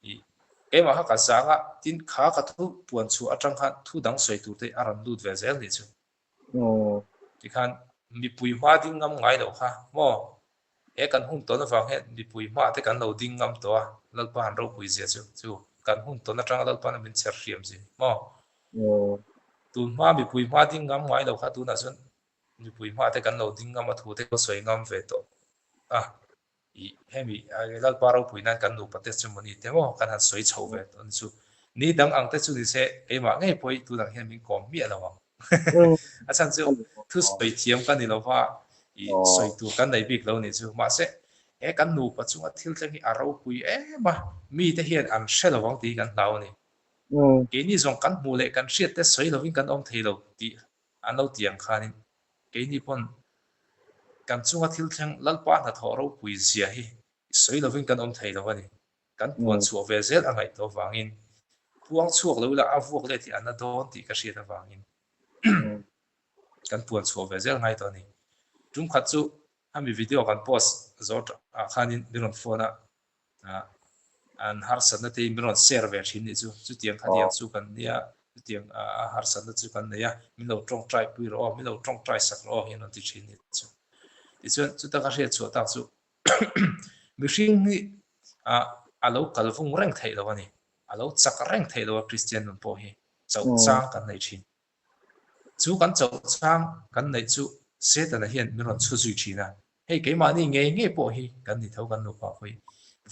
[SPEAKER 3] i ke ma ka zanga tin kha ka thu puan chu atang khan thu dang soi tur te aran lut ve zel ni chu ti khan mi pui ma ding ngam ngai lo kha mo e kan hung to na wang he mi pui ma te kan lo ding ngam to a lal pan ro pui zia chu kan hun to na tang lal pan min cher riam ji mo tu ma mi pui ma ding ngam ngai lo kha tu na sun mi pui ma te kan lo ding ngam a thu te ko soi ngam ve to a i hemi a lal pa ro pui na kan nu pa te chu mani te mo kan han soi chho ve ton chu ni dang ang te chu ni se e ma ngai poi tu dang hen min kom mi ala wa a chan chu thu soi thiam kan ni lo wa i soi tu kan dai bik lo ni chu ma se e kan nu pa chunga thil tlang hi aro pui e ma mi te hian an shelo wang ti kan lau ni ke ni zong kan mu le kan hriat te soi lovin kan om thei lo ti an lo tiang khanin ke ni pon kan chunga thil tlang lalpa na tho ro pui zia hi soi lovin kan om thei lo ani kan puan chu ve zel angai to wangin puang chuak lo la avuak le ti an don ti ka hriat awangin kan puan chu ve zel ngai to ni tum khat chu ami video kan post zot khanin miron phone an har sanna te miron share ve thin ni chu tiang khadiang chu kan nia tiang har sanna chu kan nia milo trong try pi ro milo trong try sak ro hian an ti thin ni chu ta ka hriat chu ta chu mi hring ni alo kalvung reng thei lo ani alo chak reng thei lo Christian nun po hi chau chang kan nei thin chu kan chau chang kan nei chu se ta na hian miron chu zui thina hei ke ma ni nge po hi kan ni tho kan nu pa hoi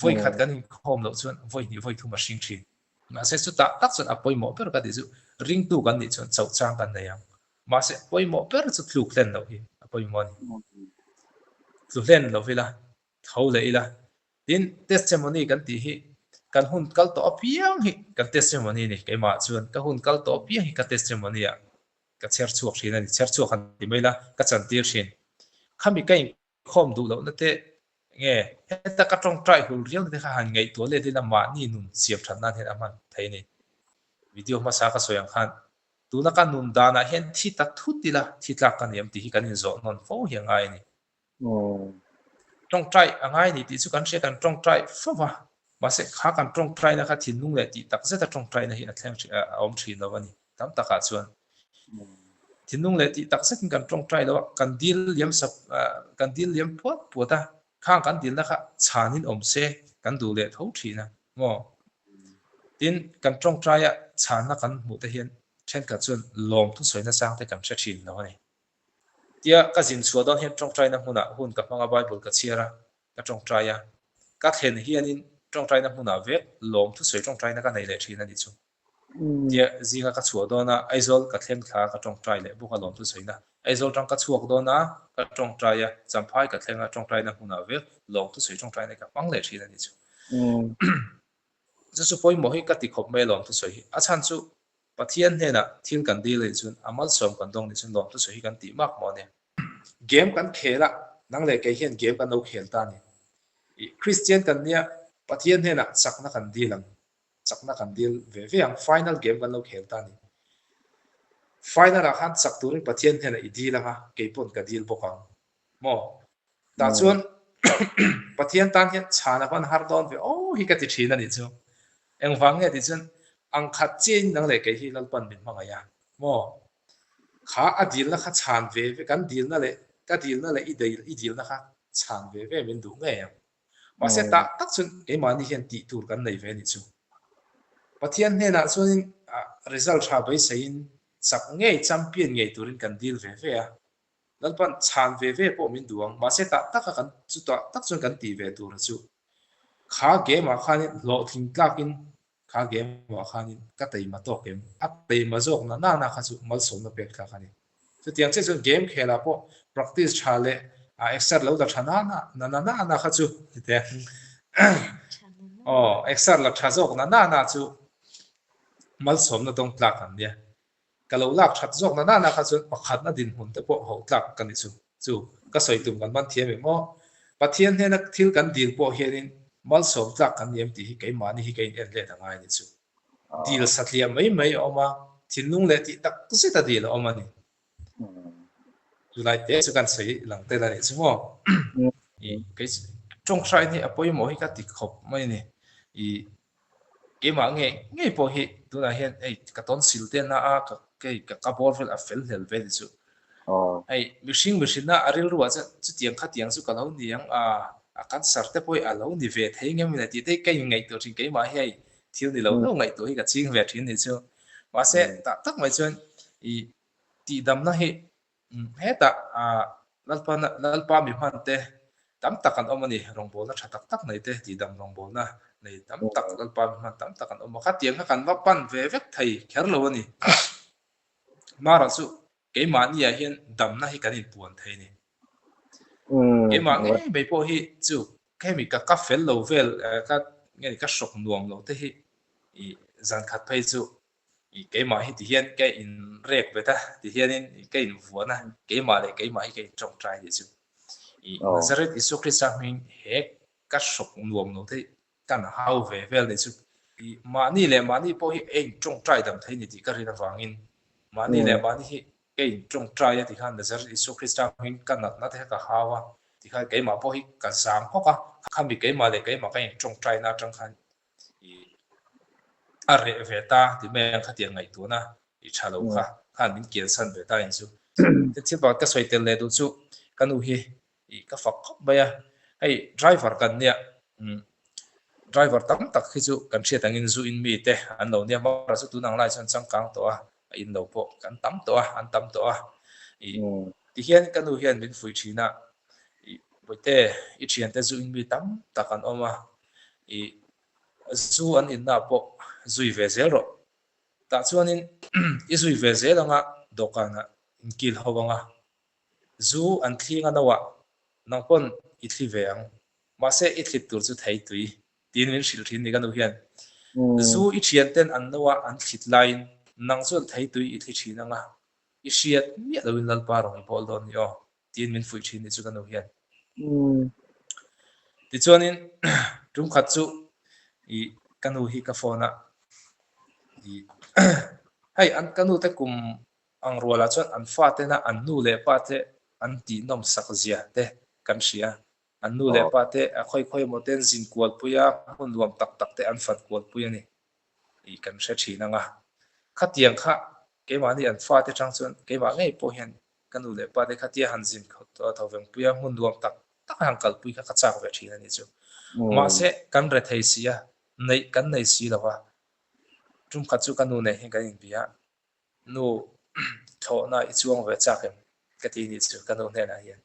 [SPEAKER 3] voi khat kan khom lo chuan voi thu ma hring thin ma se chu ta tak chuan apoi mo per ka ti chu ring tu kan ni chuan chau chang kan nei yang ma se poi mo per chu thluk len lo hi apoi mo ni tlu len lo vela tho le ila tin testimony kan ti hi kan hun kal to apiang hi kan testimony ni ke ma chuan ka hun kal to apiang hi ka testimony ya ka cher chuak thin ani cher chuak han ti mai la ka chan tir thin khami kai khom du lo na te nge heta ka tong try hul rial te kha han ngai to le de la ma ni nun siap than na hen aman thei ni video ma sa ka soyang khan tu na ka nun da na hen thi ta thu ti la thi tla kan yam ti hi kan in zo non fo hi ngai ni tong try angai ni ti chu kan she kan tong try fo wa ma se kha kan tong try na kha thin nung le ti tak se ta tong try na hi a thleng om thin lo ani tam ta ka chuan thin nung le ti tak se kan tong try lo kan dil yam sap kan dil yam pot pota khang kan dil na kha chanin om se kan du le tho thina mo tin kan tong try a chan na kan mu te hian then ka chuan lom thu soina sang te kan hre thin lo ani tia ka jin chua don hian tong try na huna hun ka hmanga bible ka chiara ka tong try a ka thlen hianin tong try na huna vek lom thu soi tong try na ka nei le thina ni chu tia zinga ka chua dona aizol ka thleng thla ka tong try le bu ka lom thu soina aizol tang ka chuak dona ka tong try a champhai ka thlenga tong try na huna vek lom thu soi tong try na ka pang le thina ni chu chu poi mo hi ka ti khop me lom thu soi a chan chu pathian hena thil kan di le chun amal som kan dong ni chun lom thu soi kan ti mak mo ne game kan khela nang le ke hian game kan no khel ta ni Christian kan nia pathian hena chakna kan dilang chakna kan dil ve ve ang final game kan no khel ta ni final a khan chak turin pathian hena i dilanga ke pon ka dil bokang mo ta chuan pathian tan hian chana pan har don ve hi ka ti thina ni chu eng wang nge ti chuan ang khat chen nang le ke hi lal pan min manga ya mo kha adil na kha chan ve kan dil na le ka dil na le i dil na kha chan ve min du nge ya ma se ta tak chun ke ma ni hian ti tur kan nei ve ni chu pathian ne na chuan result tha bai sein sak nge champion nge turin kan dil ve a lalpan chan ve po min duang ma se ta tak kan chu ta tak chun kan ti ve tur chu kha ge ma khanin lo thing tlakin kha ge ma khanin ka tei ma to kem a tei ma jok na kha chu mal som na pek kha khani chu tiang che chun game khela po practice chale a extra lo da thana na kha chu te extra la tha jok na chu mal som na tong tlak kan dia kalau lak that jok na kha chu pakhat na din hun te po ho tlak kan ni chu ka soi tum kan man thiam mo pathian he na thil kan dil po herin mal som tlak kan yem ti hi kai mani hi kai en le da ngai ni chu dil satlia mai oma thinung le ti tak se ta dil oma ni chu lai te chu kan sei lang te la ni chu mo i kai trong sai ni apoi mo hi ka ti khop mai ni i ke ma nge po hi tu na hian ei ka ton sil te na a ka bor fel a fel hel ve chu ei mihring na aril ruwa chu tiang kha tiang chu ka lo niang a kan sar te poi a lo ni ve thei ngem na ti te kai ngai to thin ke ma hei thil ni lo ngai to hi ka ching ve thin ni chu wa se ta tak mai chuan i ti dam na hi he ta lalpa mi man te tam takan omani rong bol na tha tak nei te ti dam rong bol na nei tam tak lalpa mi man tam takan om kha tiang kha kan wa pan ve vek thei kher lo ani mara chu ke ma ni ya hian dam na hi kan in puan thei ni ke ma nge be po hi chu ke mi ka fel lo vel ka nge ka sok nuam lo te hi i zan khat phei chu i ke ma hi ti hian ke in rek beta ti hian in ke in vuana ke ma hi ke trong trai ni chu i Nazareth Isu Christa min he ka sok nuam lo te kan hau ve vel ni chu i ma ni po hi ei trong trai dam thei ni ti ka rin awangin ma ni hi ke trong trai ti khan Nazareth Isu Christa min kan na te ka hawa ti kha ke ma po hi ka sam ko ka kham bi ke ma ka trong trai na trong khan i are veta ti me kha ti ngai tu na i chalo kha khan min kian san veta in chu te chi ba ka soi tel le du chu kanu hi i ka fak khop ba ya ai driver kan nia driver tam tak khi chu kan thia tangin zu in mi te an lo nia ma chu tu nang lai chan chang kang to a in lo po kan tam to a an tam to a i ti hian kanu hian min fui thina i boite i thian te zu in mi tam takan oma i zu an in na po zui ve zel ro ta chuanin i zui ve zel anga dokana in kil howanga zu an thlinga nawa nangpon i thli ve ang ma se i thlit tur chu thei tui tin min shil thin ni kanu hian zu i thian ten an nawa an thlit lain nang chu thei tui i thli thin anga i hriat mi lo in lalpa rong bol don yo tin min fui thin ni chu kanu hian ti chuanin rum khat chu i kanu hi ka phone i hai an kanu te kum ang rola chuan an fa te na an nu le pa te an ti nom sak zia te kan hria an nu le pa te a khoi mo ten zin kual puya hun luam tak te an fat kual puya ni i kan hre thina nga khatiang kha ke ma ni an fa te chang chuan ke ma ngei po hian kanu le pa te khatia han zin kho to thoveng puya hun luam tak hang kal pui kha chak ve thina ni chu ma se kan re thei sia nei kan nei si lawa tum kha chu kanu nei he kan in bia nu tho na i chuang ve chakem ka ti ni chu kanu ne na hian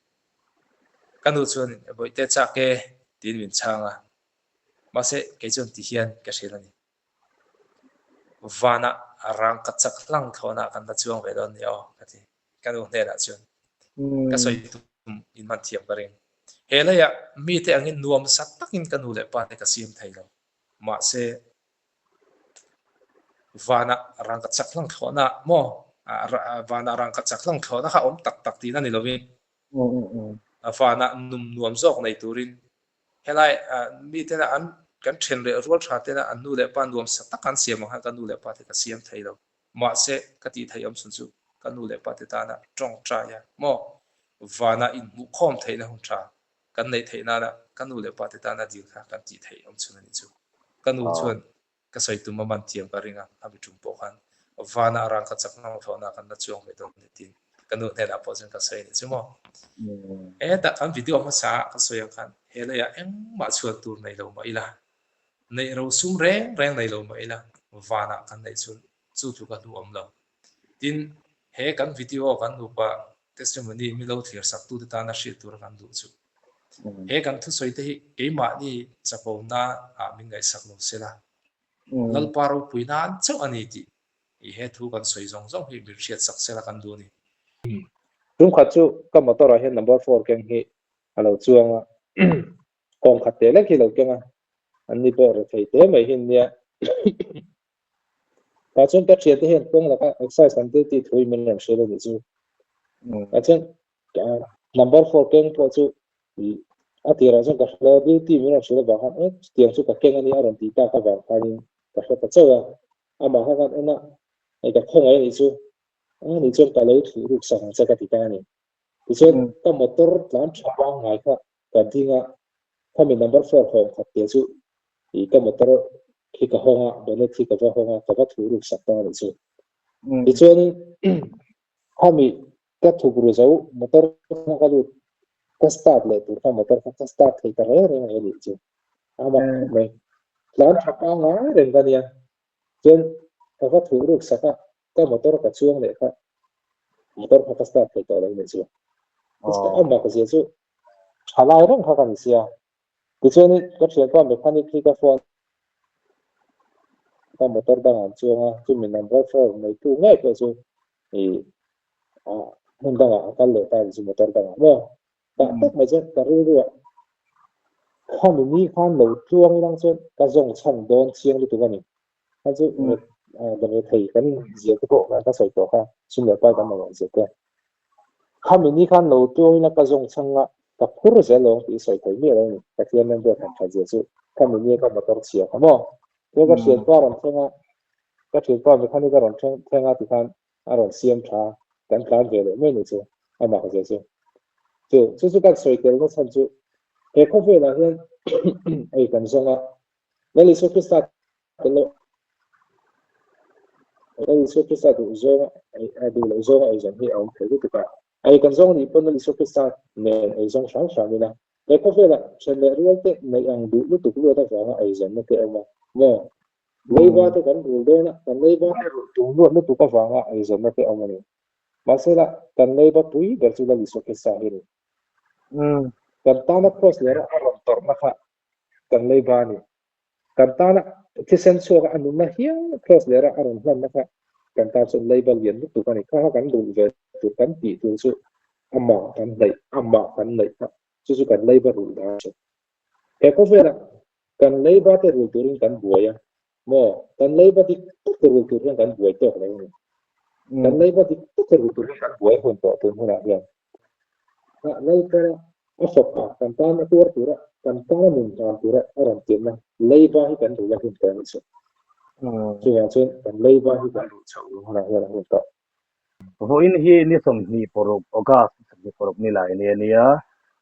[SPEAKER 3] kanu chuan boite chake tin min changa ma se ke chon ti hian ka hrilani vana arang ka chak lang thona kan da chuang ve don ni o ka ti kanu ne na chuan ka soi tum in man thiam ka ring hela ya mi te angin nuam sak takin kanu le pa te ka sim thai lo ma se vana rang ka chaklang thona mo vana rang ka chaklang thona kha om tak ti na ni lovin vana num nuam zok nei turin helai mi te na an kan then re rual tha te na an nu le pa nuam sak tak kan siam ha kan nu le pa te ka siam thai lo ma se ka ti thai om sun chu kan nu le pa te ta na tong tra ya mo vana in mu khom thai na hun tra kan nei thai na kan nu le pa te ta na dil kha kan ti thai om chun ni chu kan nu chuan ka soi tu ma man tiang ka ringa abi tum po khan vana rang ka chak na thona kan na chuang ve ton tin kanu the la po chen ka soi ni chumo ta kan video ma sa ka soi khan hele ya eng ma chuat tur nei lo ma ila nei ro sum reng reng nei lo ma ila vana kan nei chu chu ka du om lo tin he kan video kan du pa testimony mi lo thlir sak tu ta na shi tur kan du chu he kan thu soi te hi ke ma ni chapo na a min ngai sak lo sela lal paro puinan chau ani ti i he thu kan soi zong zong hi bir chiat sak sela kan du ni
[SPEAKER 5] tum khat chu ka motor he number 4 keng hi alo chuanga kong khat te le ki lo kenga ani por thei te mai hin nia ta chun ka chiat he kong la ka exercise kan te ti thui min ram shelo ni chu ta chun number 4 keng po chu a ti ra chun ka lo di ti min ram shelo ba han tiang chu ka keng ani aron ti ta ka ba khanin ka ta chawa ama ha kan ena ai ka khong ai ni chu ni chun ka lo thu ruk sang cha ka ti ta ni ti chun ka motor tlan thapa ngai kha ka dinga ka mi number 4 hong khat te chu i ka motor khi ka honga bane thi ka honga ka ba thu ruk sak ta ni chu ti chun ha mi ka thu ru zau motor ka lu ka start le tu ka motor ka start thei ta re re ni chu ama mai tlan thapa ngai ren ka nia chun ka ba thu ruk saka ka motor ka chuang le kha motor ka start thei ta re ni chu amma ka se chu halai rang kha kan sia ti chun ka thian pa mechanic khi ka phone ka motor da han chuanga chu min number 4 mai tu ngai ko chu e mun da ka le ta chu motor da mo ta tek mai chen ka ru ru kha mi ni khan lo chuang lang chen ka zong chang don chiang lu tu ga ni ka chu da ve thei kan je ko ka sai to kha sum le pa ka ma je ko kha mi ni khan lo chuang na ka zong chang a ka phur se lo ti sai thei mi lo ni ka thian nan do ka je chu kha mi ni ka motor chia ka mo cái chuyện qua rồi xem cái chuyện qua mình看那个人听啊，你看啊人先查，等感觉了没你说，啊嘛个就是就是个水电个产出，也可以了先，哎，感受啊，那你说不是的了，那你说不是的uzong，哎，对了uzong哎人去，我们可以对吧？哎，感受你不能你说不是呢，哎种上面呢，也可以了，现在如果的你养ดู读过的话，哎人那个嘛。mo leiba te kan rul de na kan leiba te tu lu lu tu ka wanga ai zona te amani masela kan leiba pui ber chu la li so ke sa hi kan ta na cross le ra aron tor na kha kan leiba ni kan ta na ti sen so ka anu na hiang cross le ra aron hlan na kha kan ta chu leiba lian lu tu ka ni kha kan rul ve tu kan ti tu chu amma kan lei chu kan leiba rul da chu e ko vera kan leiba te rul turin kan buaya mo kan leiba di te rul turin kan buai to le ni kan leiba di te rul turin kan buai hon to tu hona ya na leiba osoka kan ta na tur tura kan ta na mun ta tura aran tin na leiba hi kan rul hin kan so chu ya chen kan leiba hi kan rul chau hona ya hon to
[SPEAKER 2] ho in hi ni som ni porok oga ni porok ni lai ni ania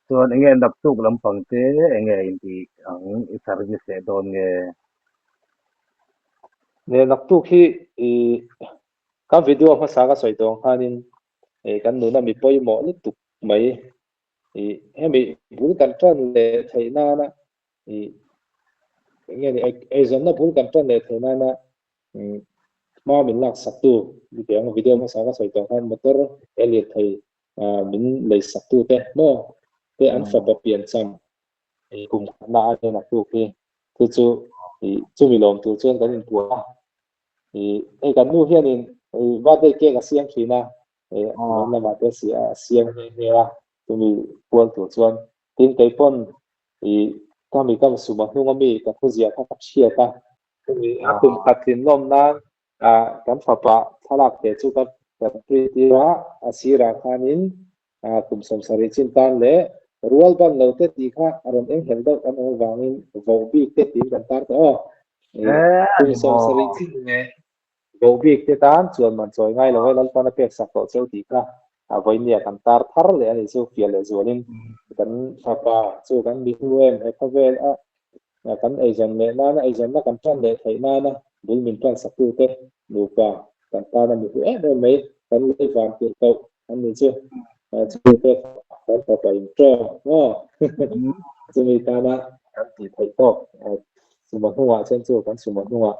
[SPEAKER 2] chuan enge dak tuk lampang te enge in ti ang i service le don nge
[SPEAKER 5] ne nak tu khi i ka video ma sa ka soi tong hanin e kan nu na mi poi mo ni tu mai i hemi bul kan tran le theina na i nge ni ai zon na bul kan tran le theina na ma min lak sak tu ni te ang video ma sa ka soi tong han motor elit thei min le sak tu te mo te an fa pa pian cham e kum na ane nak tu khi tu chu mi lom tu chen kan in pu e kan nu hian in va de ke ka siam thina na ma te siam he la tu mi pual tu chuan tin kai pon ka mi kam su ma nu mi ka khu zia ka chia ta tu mi akum khatin lom na kan fa pa thalak te chu ka pri ti ra asira khanin kum som sari chin tan le rual ban lo te ti kha aron eng hel do kan wangin vo bi te ti kan tar to kum som sari chin ne vo bi te tan chuan man choi ngai lo lal pa na pek sak to cheu ti kha voi nia kan tar thar le ani chu fial le zualin kan fa pa chu kan bi huem he khavel kan agent me na na agent na kan tran le thei na na bul min tran sak tu te nu pa kan ta na mi hu me kan le van ti to an ni chu chu te kan ta pa in tro no chu mi ta na kan ti thei to suma huwa chen chu kan suma huwa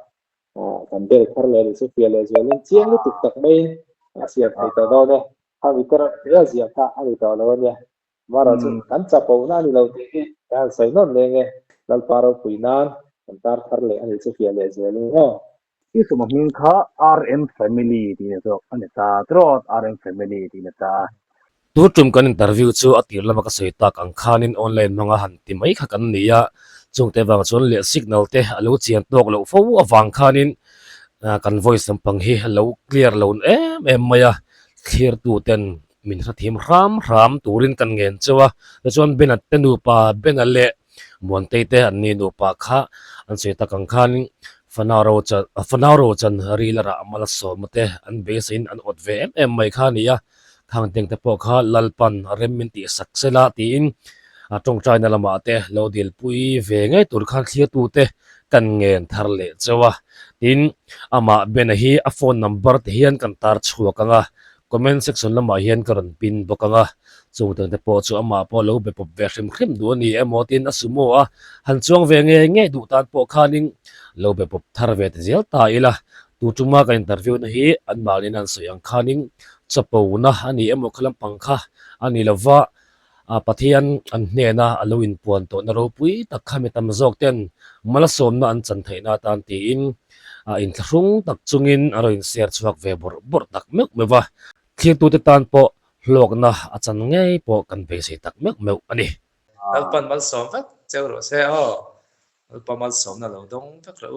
[SPEAKER 5] kan bel khar le su pia le zalin chiang lu tuk tak mai sia thei ta do ne ha vi kar ya zia ta ani ta lo ne mara chu kan cha po na ni lo ti ka sai non le nge dal paro puinan antar khar le ani chu pia le zalin no
[SPEAKER 2] i suma min kha RM family ti ne so ani ta trot RM family ti ne ta
[SPEAKER 1] tu tum kan interview chu atir lama ka sei tak ang khanin online manga han ti mai kha kan nia chung te wang chon le signal te alo chian tok lo fo awang khanin kan voice sampang hi lo clear lo em maya clear tu ten min sa thim ram turin kan ngen chawa ta chon benat te nu pa benale mon te te an ni nu pa kha an sei tak ang khanin fanaro chan rilara amala so mate an besin an otve em mai khania thang teng te po kha lalpan remmin ti saksela ti in atong china lama te lo dil pui ve ngai tur khan thlia tu te kan ngen thar le chawa tin ama ben hi a phone number te hian kan tar chhuakanga comment section lama hian karon pin bokanga chung teng te po chu ama po lo be pop ve hrim du ni emotin asumo a han chuang ve nge du tan po khanin lo be pop thar ve te zel ta ila tu chuma ka interview na hi an malin an soyang khanin chapo na ani emo khalam pangkha ani lova pathian an hne na aloin puan to na ro pui tak khami tam jok ten mala som na an chan theina tan ti in in thrung tak chungin aroin share chuak ve bor tak mek mewa thil tu te tan po hlok na achan ngei po kan be se tak mek meu ani
[SPEAKER 3] alpan mal som vek cheu ro se ho alpan mal som na lo dong vek ro